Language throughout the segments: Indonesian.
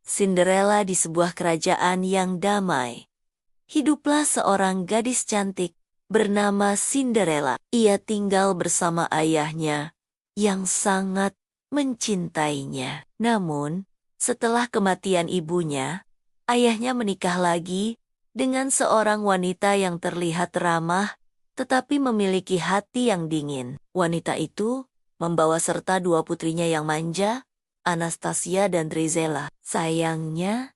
Cinderella di sebuah kerajaan yang damai. Hiduplah seorang gadis cantik bernama Cinderella. Ia tinggal bersama ayahnya yang sangat mencintainya. Namun, setelah kematian ibunya, ayahnya menikah lagi dengan seorang wanita yang terlihat ramah tetapi memiliki hati yang dingin. Wanita itu membawa serta dua putrinya yang manja, Anastasia dan Drizella. Sayangnya,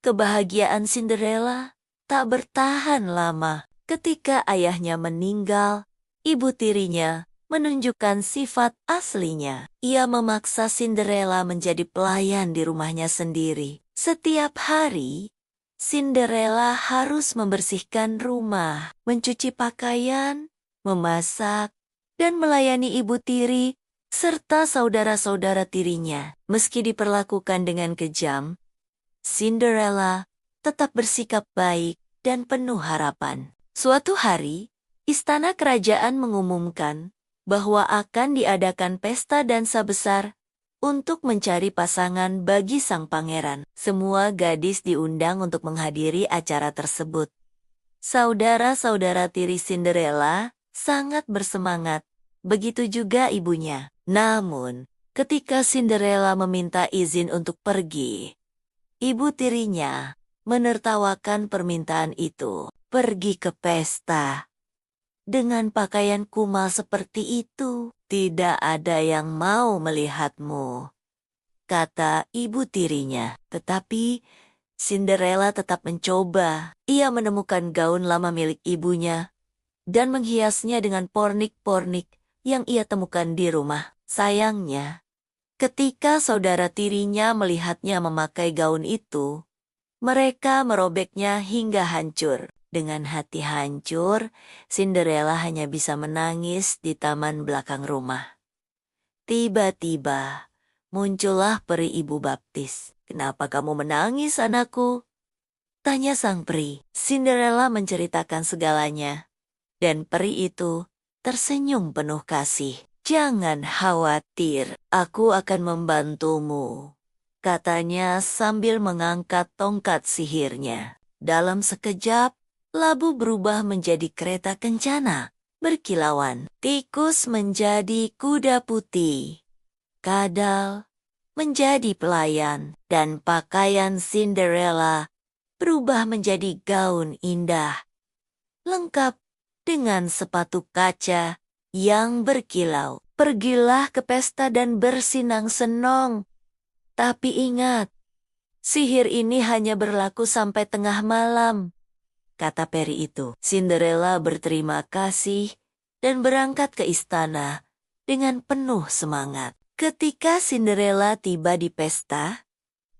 kebahagiaan Cinderella tak bertahan lama. Ketika ayahnya meninggal, ibu tirinya menunjukkan sifat aslinya. Ia memaksa Cinderella menjadi pelayan di rumahnya sendiri. Setiap hari, Cinderella harus membersihkan rumah, mencuci pakaian, memasak, dan melayani ibu tiri serta saudara-saudara tirinya. Meski diperlakukan dengan kejam, Cinderella tetap bersikap baik dan penuh harapan. Suatu hari, istana kerajaan mengumumkan bahwa akan diadakan pesta dansa besar untuk mencari pasangan bagi sang pangeran. Semua gadis diundang untuk menghadiri acara tersebut. Saudara-saudara tiri Cinderella sangat bersemangat, begitu juga ibunya. Namun, ketika Cinderella meminta izin untuk pergi, ibu tirinya menertawakan permintaan itu. Pergi ke pesta dengan pakaian kumal seperti itu, tidak ada yang mau melihatmu, kata ibu tirinya. Tetapi Cinderella tetap mencoba. Ia menemukan gaun lama milik ibunya dan menghiasnya dengan pornik-pornik yang ia temukan di rumah. Sayangnya, ketika saudara tirinya melihatnya memakai gaun itu, mereka merobeknya hingga hancur. Dengan hati hancur, Cinderella hanya bisa menangis di taman belakang rumah. Tiba-tiba, muncullah peri ibu baptis. "Kenapa kamu menangis, anakku?" tanya sang peri. Cinderella menceritakan segalanya, dan peri itu tersenyum penuh kasih. "Jangan khawatir, aku akan membantumu," katanya sambil mengangkat tongkat sihirnya. Dalam sekejap, labu berubah menjadi kereta kencana, berkilauan. Tikus menjadi kuda putih, kadal menjadi pelayan, dan pakaian Cinderella berubah menjadi gaun indah, lengkap dengan sepatu kaca yang berkilau. Pergilah ke pesta dan bersenang-senang. Tapi ingat, sihir ini hanya berlaku sampai tengah malam, kata peri itu. Cinderella berterima kasih dan berangkat ke istana dengan penuh semangat. Ketika Cinderella tiba di pesta,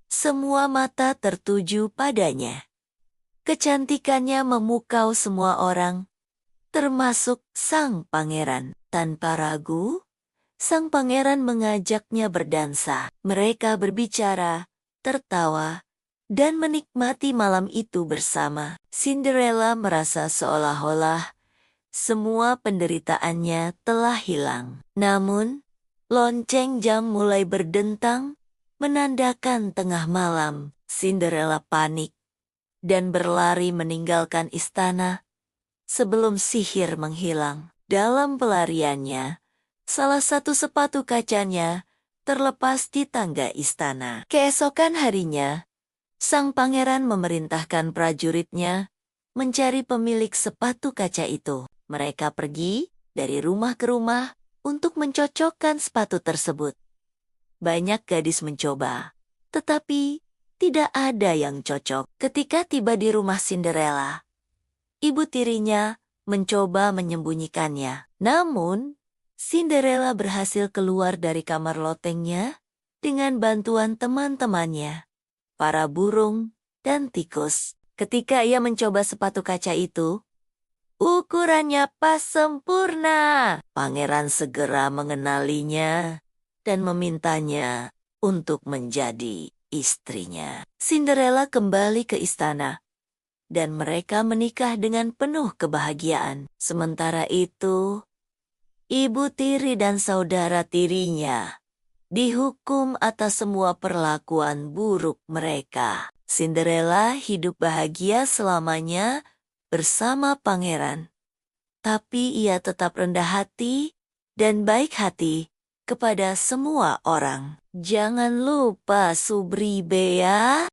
semua mata tertuju padanya. Kecantikannya memukau semua orang, termasuk sang pangeran. Tanpa ragu, sang pangeran mengajaknya berdansa. Mereka berbicara, tertawa, dan menikmati malam itu bersama. Cinderella merasa seolah-olah semua penderitaannya telah hilang. Namun, lonceng jam mulai berdentang, menandakan tengah malam. Cinderella panik dan berlari meninggalkan istana sebelum sihir menghilang. Dalam pelariannya, salah satu sepatu kacanya terlepas di tangga istana. Keesokan harinya, sang pangeran memerintahkan prajuritnya mencari pemilik sepatu kaca itu. Mereka pergi dari rumah ke rumah untuk mencocokkan sepatu tersebut. Banyak gadis mencoba, tetapi tidak ada yang cocok. Ketika tiba di rumah Cinderella, ibu tirinya mencoba menyembunyikannya. Namun, Cinderella berhasil keluar dari kamar lotengnya dengan bantuan teman-temannya, para burung dan tikus. Ketika ia mencoba sepatu kaca itu, ukurannya pas sempurna. Pangeran segera mengenalinya dan memintanya untuk menjadi istrinya. Cinderella kembali ke istana, dan mereka menikah dengan penuh kebahagiaan. Sementara itu, ibu tiri dan saudara tirinya dihukum atas semua perlakuan buruk mereka. Cinderella hidup bahagia selamanya bersama pangeran. Tapi ia tetap rendah hati dan baik hati kepada semua orang. Jangan lupa subscribe ya.